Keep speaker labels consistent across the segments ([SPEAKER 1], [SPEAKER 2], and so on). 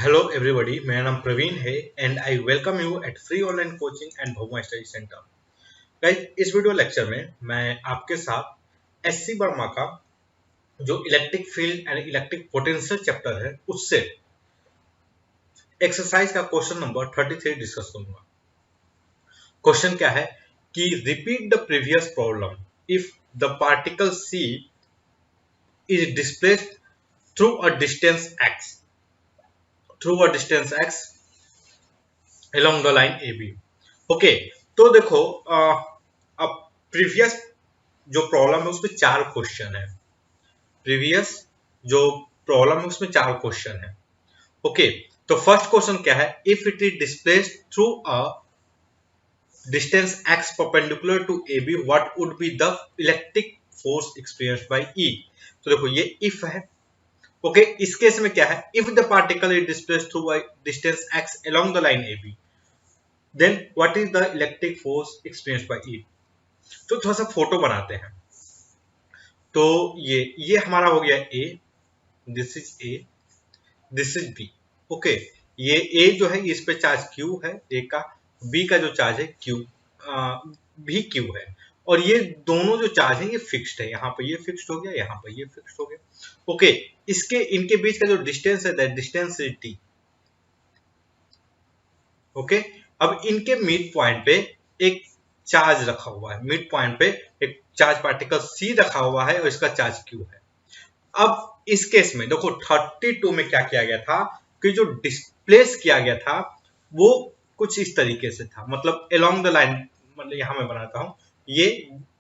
[SPEAKER 1] Hello everybody, मेरा नाम प्रवीण है and I welcome you at free online coaching and Bhagwa study centre. Guys, इस video lecture में मैं आपके साथ एससी वर्मा का जो electric field and electric potential chapter है उससे एक्सरसाइज का क्वेश्चन नंबर 33 डिस्कस करूंगा। क्वेश्चन क्या है कि repeat the previous problem if the particle C is displaced through a distance x along the line AB। Okay, तो देखो अब प्रीवियस जो प्रॉब्लम है उसमें चार क्वेश्चन है। प्रीवियस जो प्रॉब्लम है उसमें चार क्वेश्चन है। ओके, तो फर्स्ट क्वेश्चन क्या है, if it is displaced through a distance x perpendicular to AB what would be the electric force experienced by E। तो देखो ये इफ है। ओके, इस केस में क्या है, if the particle is displaced through a distance x along the line AB then what is the electric force experienced by it। तो थोड़ा सा फोटो बनाते हैं। तो ये हमारा हो गया A, this is A, this is B। Okay, ये A जो है इस पे चार्ज Q है A का, B का जो चार्ज है Q भी Q है, और ये दोनों जो चार्ज है ये फिक्स्ड है। यहाँ पे ये फिक्स्ड हो गया, यहाँ पे ये फिक्स्ड हो गया। ओके, इसके इनके बीच का जो डिस्टेंस है that distance is D। Okay, अब इनके मिड पॉइंट पे एक चार्ज रखा हुआ है, मिड पॉइंट पे एक चार्ज पार्टिकल C रखा हुआ है और इसका चार्ज Q है। अब इस केस में देखो 32 में क्या किया गया था कि जो डिस्प्लेस किया गया था वो कुछ इस तरीके से था, मतलब अलोंग द लाइन, मतलब यहां मैं बनाता हूं, ये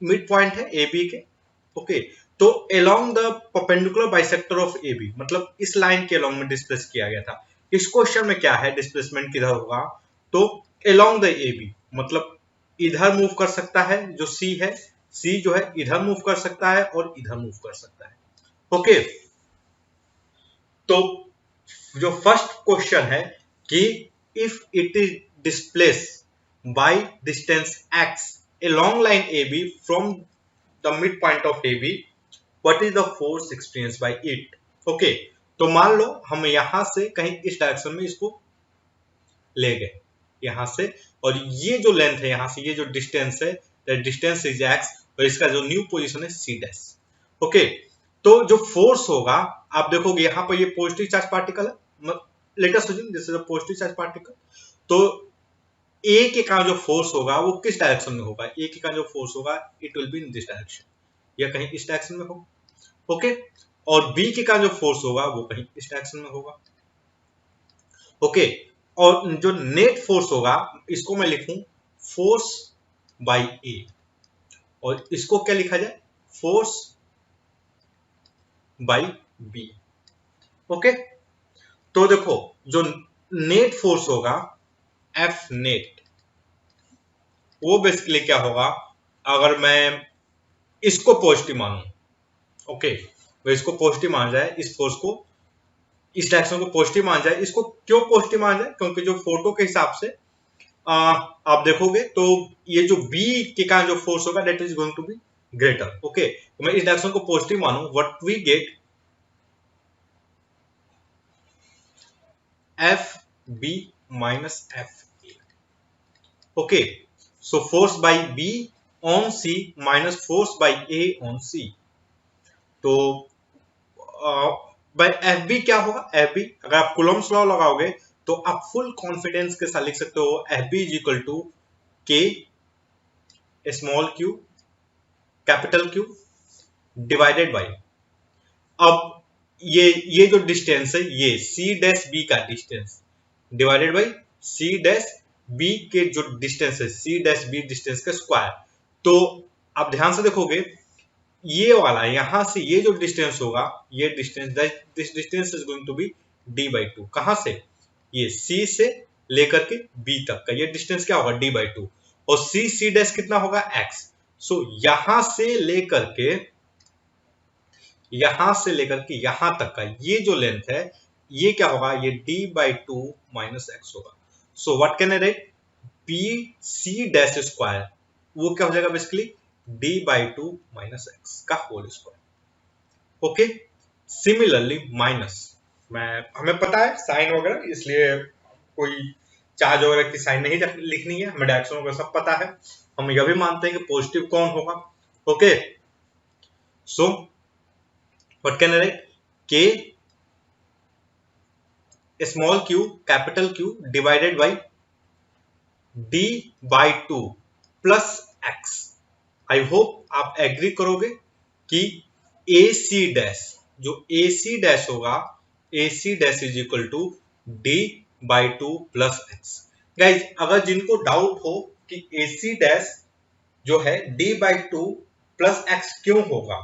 [SPEAKER 1] मिड पॉइंट है AB के। ओके, तो along the perpendicular bisector of AB, मतलब इस लाइन के अलोंग में डिस्प्लेस किया गया था। इस क्वेश्चन में क्या है, डिस्प्लेसमेंट किधर होगा, तो अलोंग द AB, मतलब इधर मूव कर सकता है जो C है, C जो है इधर मूव कर सकता है और इधर मूव कर सकता है। ओके, तो जो फर्स्ट क्वेश्चन है कि if it is displace by distance x along line AB from the midpoint of AB what is the force experienced by it। Okay, तो मान लो हम यहां से कहीं इस डायरेक्शन में इसको ले गए, यहां से, और ये जो लेंथ है यहां से, ये जो डिस्टेंस है डिस्टेंस इज x, और इसका जो न्यू पोजीशन है C डैश। ओके, तो जो फोर्स होगा आप देखोगे यहाँ पर ये पॉजिटिव चार्ज पार्टिकल है, let us assume this is a positive charge particle. तो A के का जो फोर्स होगा वो किस डायरेक्शन में होगा, A के का जो फोर्स होगा it will be in this direction, या कहीं इस डायरेक्शन में होगा। ओके, और B के का जो फोर्स होगा वो कहीं इस डायरेक्शन में होगा। ओके, और जो नेट फोर्स होगा इसको मैं लिखूं फोर्स बाय ए, और इसको क्या लिखा जाए, फोर्स बाय बी। ओके, तो देखो जो नेट फोर्स होगा एफ नेट, वो बेसिकली क्या होगा, अगर मैं इसको पॉजिटिव मानूं, ओके, तो इसको पॉजिटिव मान जाए, इस फोर्स को, इस डायरेक्शन को पॉजिटिव मान जाए। इसको क्यों पॉजिटिव मान जाए, क्योंकि जो फोटो के हिसाब से आप देखोगे तो ये जो B के का जो फोर्स होगा that is going to be greater. Okay, तो मैं इस डायरेक्शन को पॉजिटिव मानूं, what we get F B minus F A. Okay, so force by B on C minus force by A on C। तो by F B क्या होगा, F B अगर आप कूलम्ब्स लॉ लगाओगे तो आप फुल कॉन्फिडेंस के साथ लिख सकते हो F B is equal to K small Q capital Q divided by, अब ये जो डिस्टेंस है ये C डैश B का distance divided by C dash B के जो डिस्टेंस है C डैश B डिस्टेंस का स्क्वायर। तो आप ध्यान से देखोगे ये वाला यहां से ये जो डिस्टेंस होगा, ये distance this distance is going to be D by 2। कहां से, ये C से लेकर के B तक का ये डिस्टेंस क्या होगा D बाई 2, और C डैश कितना होगा x। सो यहां से लेकर के यहां तक का ये जो लेंथ है ये क्या होगा, ये D बाई 2 माइनस एक्स होगा। So what can I write, B C dash square, वो क्या हो जाएगा basically D by 2 minus X का whole square. Okay, similarly minus हमें पता है साइन वगैरह, इसलिए कोई चार्ज वगैरह की साइन नहीं लिखनी है, हमें डायरेक्शन वगैरह सब पता है। हम यह भी मानते हैं कि पॉजिटिव कौन होगा। Okay, so what can I write, K small Q capital Q divided by D by two plus X. I hope आप एग्री करोगे कि ए सी डैश, जो ए सी डैश होगा, A C dash is equal to D by two plus X. Guys अगर जिनको doubt हो कि ए C dash जो है D by two plus x क्यों होगा,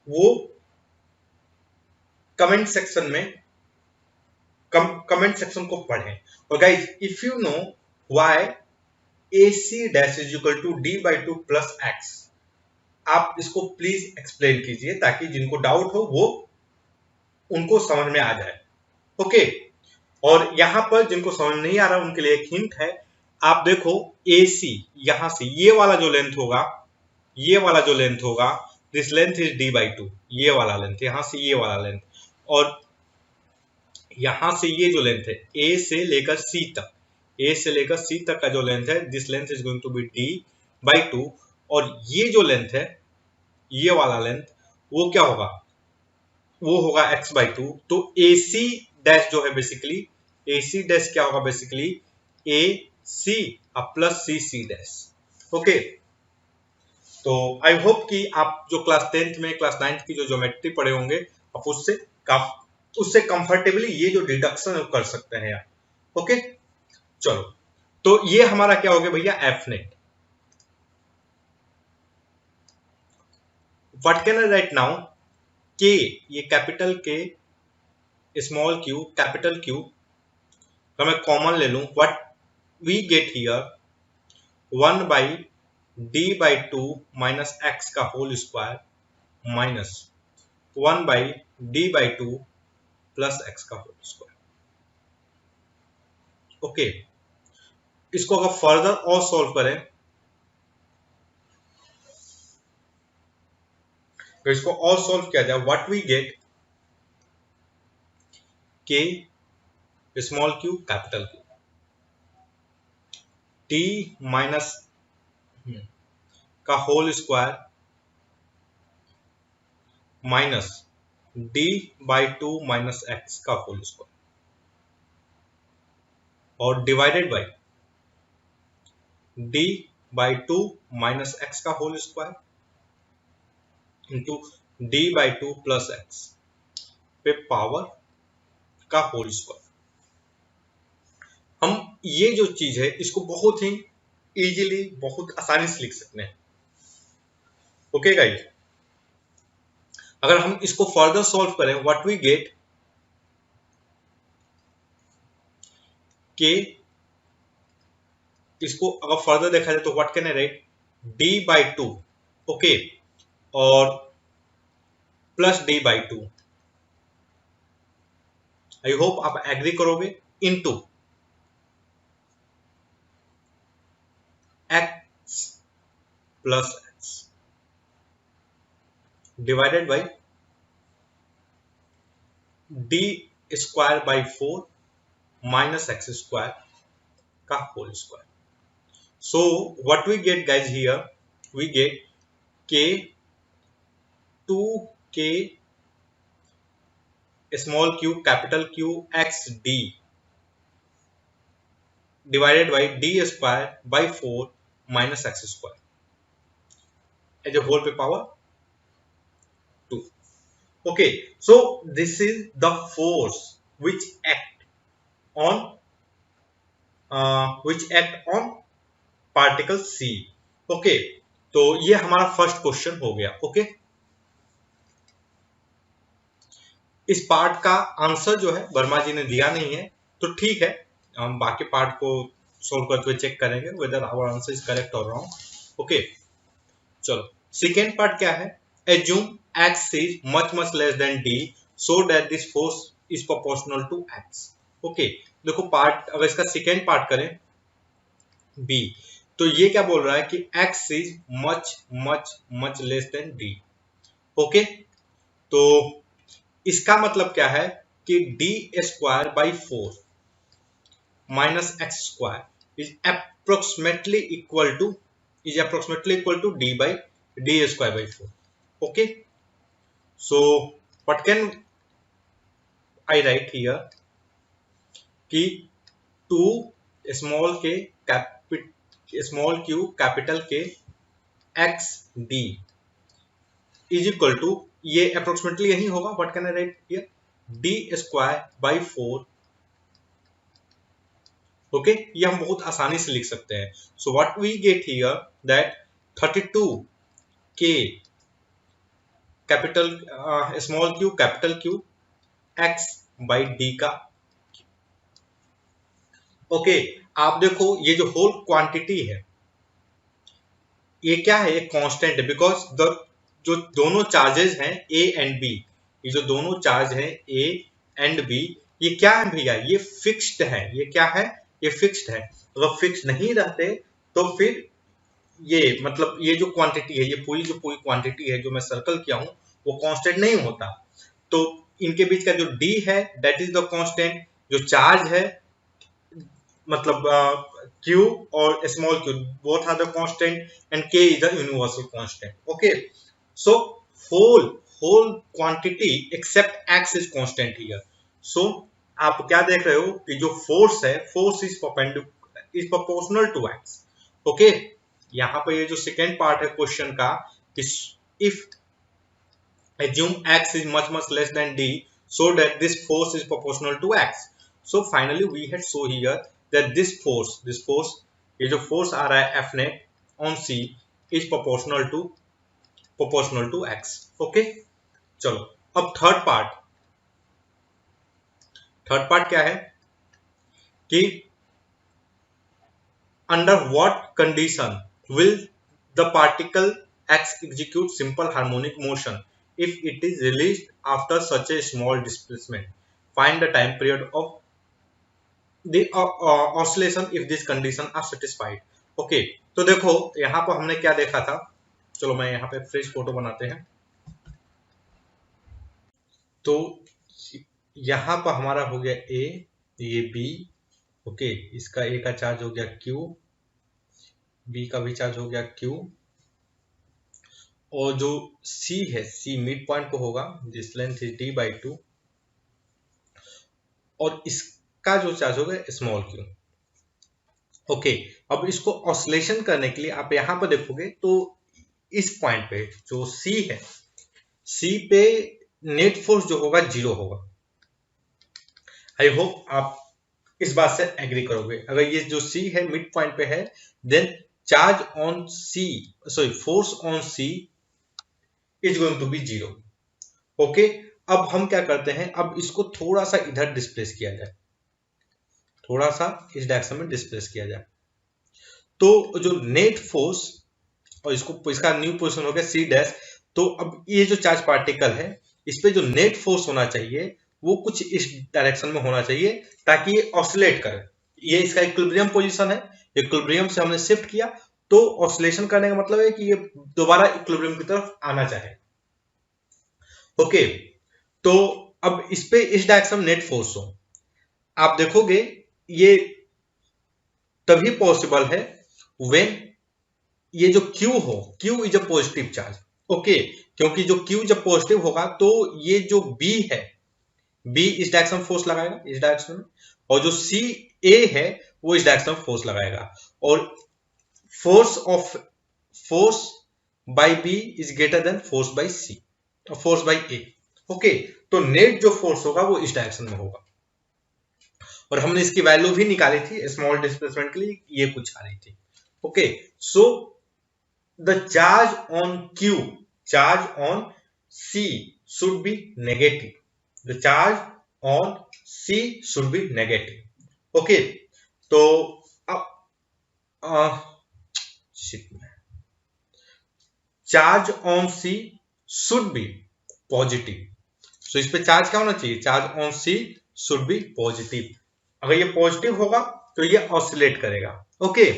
[SPEAKER 1] वो कमेंट सेक्शन में कमेंट सेक्शन को पढ़ें। और guys if you know why A C dash is equal to D by two plus x, आप इसको प्लीज एक्सप्लेन कीजिए ताकि जिनको डाउट हो वो उनको समझ में आ जाए। ओके, और यहां पर जिनको समझ नहीं आ रहा उनके लिए एक हिंट है। आप देखो ए सी, यहां से ये वाला जो लेंथ होगा, ये वाला जो लेंथ होगा, this length is D by to, ये वाला लेंथ, यहां से ये वाला लेंथ, और यहां से ये जो लेंथ है ए से लेकर सी तक, ए से लेकर सी तक का जो लेंथ है, this length is going to be D by two, और ये जो लेंथ है, ये वाला लेंथ, वो क्या होगा, वो होगा x बाई टू। तो ए सी डैश जो है बेसिकली, ए सी डैश क्या होगा बेसिकली, ए सी प्लस सी सी डैश। ओके, तो आई होप कि आप जो क्लास 10th में क्लास 9th की जो ज्योमेट्री पढ़े होंगे, आप उससे कंफर्टेबली ये जो डिडक्शन कर सकते हैं यार। ओके, चलो, तो ये हमारा क्या हो गया भैया, F net. What can I right now, के, ये कैपिटल के स्मॉल क्यू कैपिटल क्यू, तो मैं कॉमन ले लूं, what we get here 1 by D by two minus X का whole square minus 1 by D by two plus X का whole square. Okay, इसको अगर फर्दर और सॉल्व करें, तो इसको और सॉल्व किया जाए, what we get K small Q capital Q T minus का whole square minus D by two minus X का होल स्क्वायर, और divided by D by two minus X का whole square into D by two plus X पे power का whole square. हम ये जो चीज है इसको बहुत ही इजीली, बहुत आसानी से लिख सकते हैं। ओके गाइस, अगर हम इसको फर्दर सॉल्व करें, व्हाट वी गेट के, इसको अगर फर्दर देखा जाए तो what can I write, D by two, okay, और plus D by two, I hope आप एग्री करोगे, into X plus X divided by D square by 4 minus X square का whole square. So what we get guys here, we get k 2k small q capital Q x d divided by d square by 4 minus x square as a whole power 2. Okay, so this is the force which act on particle C. Okay, तो ये हमारा first question हो गया। Okay, इस part का answer जो है वर्मा जी ने दिया नहीं है, तो ठीक है, हम बाकी पार्ट को सोल्व करते हुए चेक करेंगे whether our answer is correct और रॉन्ग। ओके, चलो सेकेंड पार्ट क्या है, assume x is much much less than D so that this force is proportional to x. Okay, देखो पार्ट, अगर इसका सेकेंड पार्ट करें बी, तो ये क्या बोल रहा है कि x is much much much less then d। Okay, तो इसका मतलब क्या है कि d²/4 minus x² is approximately equal to d/d²/4. Okay, so what can I write here कि 2 small q capital K x d is equal to, ये approximately यही होगा, what can I write here, d²/4. Okay, ये हम बहुत आसानी से लिख सकते हैं. So what we get here that 32k capital small q capital Q x by d का. ओके, आप देखो ये जो होल क्वांटिटी है ये क्या है, ये कांस्टेंट है, बिकॉज द जो दोनों चार्जेस हैं A एंड B, ये जो दोनों चार्ज हैं A एंड B, ये क्या है भैया, ये फिक्स्ड है. ये क्या है, ये फिक्स्ड है. अगर फिक्स्ड नहीं रहते तो फिर ये मतलब ये जो क्वांटिटी है, ये पूरी क्वांटिटी है जो मैं सर्कल किया हूं वो कांस्टेंट नहीं होता. तो इनके बीच का जो D है दैट इज द कांस्टेंट. जो चार्ज है मतलब Q और small q both are the constant and K is the universal constant. Okay, so whole quantity except x is constant here. So आप क्या देख रहे हो कि जो फोर्स है, force is proportional to x. Okay, यहाँ पे ये जो सेकेंड पार्ट है क्वेश्चन का, if assume x is much less than d so that this force is proportional to x. So finally we had show here that this force ये जो force आ रहा है F net on C is proportional to x. Okay, चलो अब third part क्या है कि under what condition will the particle x execute simple harmonic motion if it is released after such a small displacement. Find the time period of the oscillation if this condition are satisfied. Okay, तो देखो यहाँ पर हमने क्या देखा था, चलो मैं यहाँ पे फ्रेश फोटो बनाते हैं. तो यहाँ पर हमारा हो गया A, ये B. ओके, इसका A का चार्ज हो गया Q, B का भी चार्ज हो गया Q, और जो C है, C मिड पॉइंट को होगा, दिस लेंथ इज d/2, और इसका जो चार्ज होगा स्मॉल q. ओके, अब इसको ऑसिलेशन करने के लिए आप यहां पर देखोगे तो इस पॉइंट पे जो C है, C पे नेट फोर्स जो होगा 0 होगा. आई होप आप इस बात से एग्री करोगे. अगर ये जो C है मिड पॉइंट पे है, then charge on C, force on C is going to be 0. Okay, अब हम क्या करते हैं, अब इसको थोड़ा सा इधर डिस्प्लेस किया जाए, थोड़ा सा इस डायरेक्शन में डिस्प्लेस किया जाए. तो जो नेट फोर्स, और इसका न्यू पोजीशन हो गया C'. तो अब ये जो चार्ज पार्टिकल है इस पे जो नेट फोर्स होना चाहिए वो कुछ इस डायरेक्शन में होना चाहिए ताकि ये ऑसिलेट करे. ये इसका इक्विलिब्रियम पोजीशन है, इक्विलिब्रियम से हमने शिफ्ट किया, तो ऑसिलेशन करने का मतलब है कि ये दोबारा इक्विलिब्रियम की तरफ आना चाहे. ओके, तो अब इस पे इस डायरेक्शन में नेट फोर्स हो, आप देखोगे ये तभी पॉसिबल है व्हेन ये जो Q हो, Q is a positive charge. Okay, क्योंकि जो Q जब पॉजिटिव होगा तो ये जो B है, B इस डायरेक्शन में फोर्स लगाएगा, इस डायरेक्शन में, और जो CA है वो इस डायरेक्शन में फोर्स लगाएगा, और force by B is greater than force by C और फोर्स बाय A. ओके, तो नेट जो फोर्स होगा वो इस डायरेक्शन में होगा, और हमने इसकी वैल्यू भी निकाली थी स्मॉल डिस्प्लेसमेंट के लिए, ये कुछ आ रही थी. Okay, so the charge on C should be negative. The charge on C should be negative. Okay, तो charge on C should be positive. So इस पे चार्ज क्या होना चाहिए, charge on C should be positive. अगर ये positive होगा तो ये ऑसिलेट करेगा. ओके,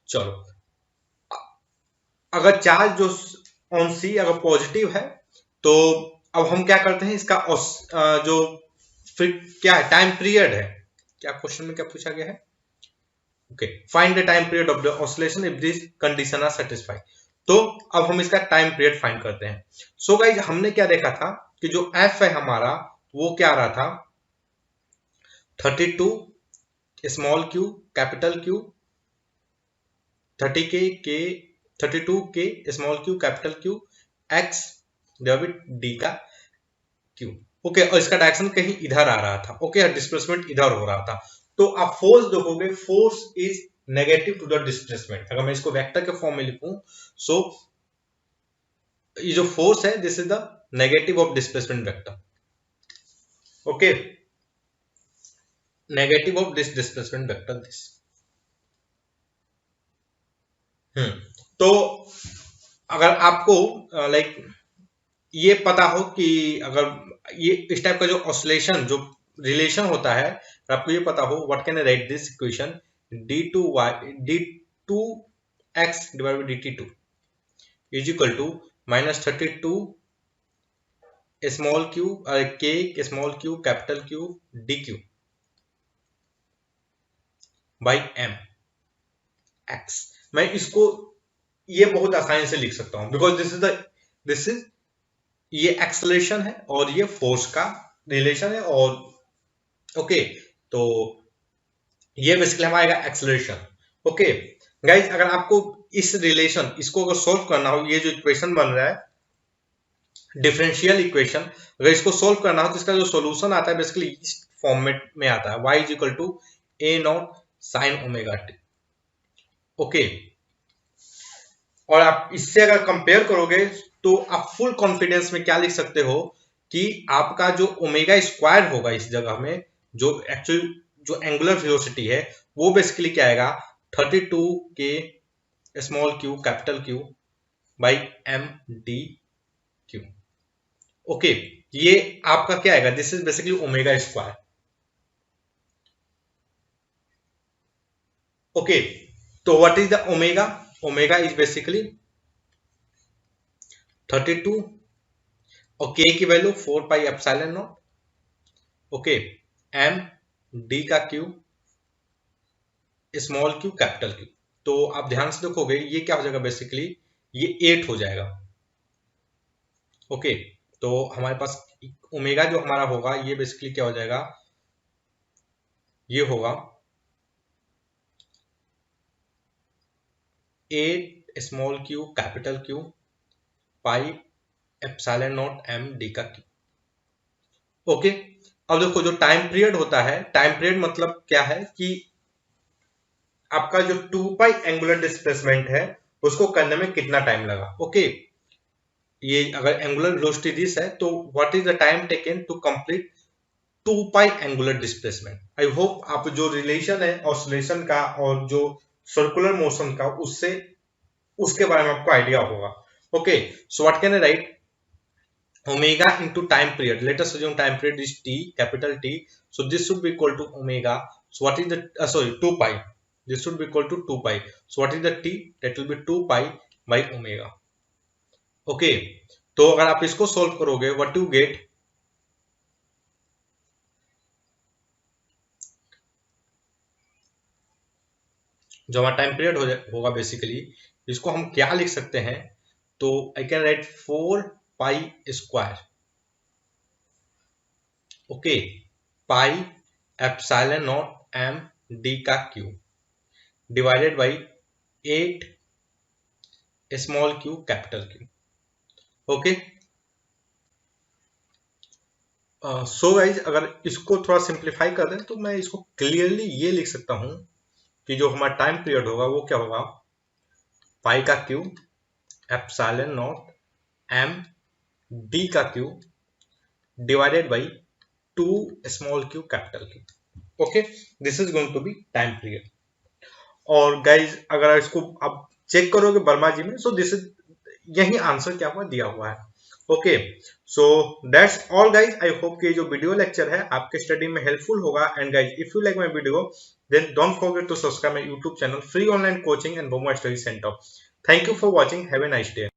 [SPEAKER 1] चलो, अगर चार्ज जो ऑन C अगर पॉजिटिव है तो अब हम क्या करते हैं, इसका जो फिर क्या है, टाइम पीरियड है, क्या क्वेश्चन में क्या पूछा गया है, okay, find the time period of the oscillation if this condition are satisfied. तो अब हम इसका टाइम पीरियड फाइंड करते हैं। सो गाइज हमने क्या देखा था कि जो एफ है हमारा वो क्या आ रहा था, 32 small Q capital Q, 32 K small Q capital Q x D का क्यू, ओके, और इसका डायरेक्शन कहीं इधर आ रहा था, ओके, डिस्प्लेसमेंट इधर हो रहा था। तो आप फोर्स देखोगे, force is negative to the displacement. अगर मैं इसको वेक्टर के फॉर्म में लिखूं, सो ये जो फोर्स है this is the negative of displacement vector, okay, negative of this displacement vector this. तो अगर आपको लाइक ये पता हो कि अगर ये इस टाइप का जो ऑसिलेशन जो रिलेशन होता है, आपको ये पता हो, what can I write this equation, d2x divide by dt2 is equal to -32 small Q k small Q capital Q dq by m x। मैं इसको ये बहुत आसानी से लिख सकता हूं, बिकॉज दिस इज ये एक्सेलरेशन है और ये फोर्स का रिलेशन है, और ओके, तो ये बेसिकली हमारा आएगा एक्सेलरेशन। ओके गाइज, अगर आपको इस रिलेशन इसको अगर सोल्व करना हो, ये जो इक्वेशन बन रहा है डिफरेंशियल इक्वेशन, अगर इसको सोल्व करना हो तो इसका जो सॉल्यूशन आता है बेसिकली इस फॉर्मेट में आता है, y is equal to a naught sine omega T, okay, और आप इससे अगर कंपेयर करोगे तो आप फुल कॉन्फिडेंस में क्या लिख सकते हो कि आपका जो ओमेगा स्क्वायर होगा इस जगह में, जो एक्चुअली जो एंगुलर वेलोसिटी है वो बेसिकली क्या आएगा, 32 K small Q capital Q by M D Q, okay, ये आपका क्या आएगा, this is basically omega square, okay. तो what is the omega, omega is basically 32 और k की value 4 pi epsilon naught, okay, m d का Q small Q capital Q. तो आप ध्यान से देखोगे ये क्या हो जाएगा, बेसिकली ये 8 हो जाएगा, ओके। तो हमारे पास ओमेगा जो हमारा होगा ये बेसिकली क्या हो जाएगा, ये होगा 8 स्मॉल क्यू कैपिटल क्यू पाई एप्सिलॉन नॉट m d का क्यू, ओके। अब देखो जो टाइम पीरियड होता है, टाइम पीरियड मतलब क्या है कि आपका जो 2 पाई एंगुलर डिस्प्लेसमेंट है उसको करने में कितना टाइम लगा, ओके। ये अगर एंगुलर वेलोसिटी दिस है तो what is the time taken to complete 2 pi angular displacement. I hope आप जो रिलेशन है ऑसिलेशन का और जो सर्कुलर मोशन का उसके बारे में आपको आइडिया होगा, okay. So what can I right, omega into time period, let us assume time period is t, capital T, so this should be equal to omega, so what is the 2 pi, this should be equal to 2 pi, so what is the t, that will be 2 pi by omega, okay। तो अगर आप इसको solve करोगे what you get, जो हमारा time period होगा basically इसको हम क्या लिख सकते हैं, तो I can write 4 pi square, okay, pi epsilon naught m d का Q divided by 8 small Q capital Q, okay. So guys अगर इसको थोड़ा सिंप्लीफाई कर दें तो मैं इसको क्लियरली ये लिख सकता हूं कि जो हमारा टाइम पीरियड होगा वो क्या होगा, पाई का Q epsilon naught m d का Q divided by 2 small Q capital Q, okay, this is going to be time period. और गाइज अगर इसको आप चेक करोगे वर्मा जी में, सो दिस इज यही आंसर क्या हुआ दिया हुआ है, okay. So that's all guys, I hope कि जो वीडियो लेक्चर है आपके स्टडी में हेल्पफुल होगा, and guys if you like my video then don't forget to subscribe my YouTube channel free online coaching and बोमा study center. Thank you for watching, have a nice day.